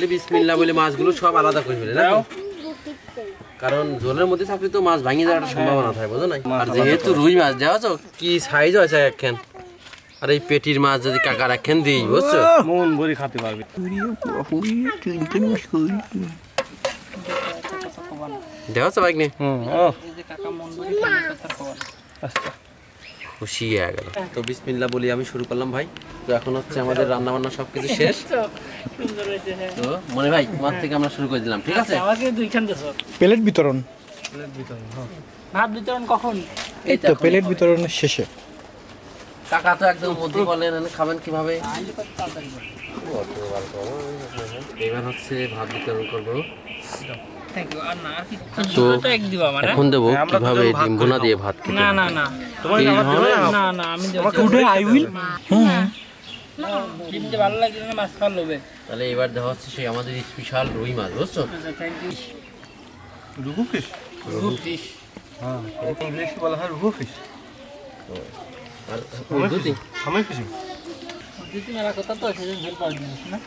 খালি বিসমিল্লাহ বলে মাছগুলো সব আলাদা করে ফেলে না, কারণ জলের মধ্যে থাকলে তো মাছ ভাঙিয়ে যাওয়ার সম্ভাবনা থাকে, বুঝো না? আর যেহেতু রুই মাছ দেওয়া তো কি সাইজ আছে একখান, আর এই পেটির মাছ যদি কাকার একখান দিই, বুঝছো, মন ভরে খেতে পারবে। দেওয়া তো বাইক নেই, আচ্ছা খুশি হয়ে গেল। তো বিসমিল্লাহ বলি আমি শুরু করলাম ভাই। তো এখন হচ্ছে আমাদের রান্না বান্না সবকিছু শেষ। তো মনে ভাই তোমার থেকে আমরা শুরু করে দিলাম, ঠিক আছে? আমাকে দুইখান দেছো। প্লেট বিতরণ, ভাত বিতরণ কখন? এই তো প্লেট বিতরণের শেষে। কাকা তো একদম বুদ্ধি বলেন খাবেন কিভাবে। এবার হচ্ছে ভাত বিতরণ করবো। Thank you. আর না আর কি তো তো এক দিবা মানে? এখন দেবো কিভাবে ডিম ভুনা দিয়ে ভাত খেতে না হবে। না না এই ধরনের না না আমি টুডে আই উইল। ডিমতে ভালো লাগছে না, মাছ খাওয়ার লোভে। তাহলে এবার দেওয়া হচ্ছে সেই আমাদের স্পেশাল রুই মাছ, বুঝছো? Thank you. রুহু ফিশ, হ্যাঁ এটা ইংলিশে বলা হয় রুহু ফিশ। আর দুটি সামনে ফিশিং যদি মেলা কথা তো সেদিন হেল্প করে দিস না।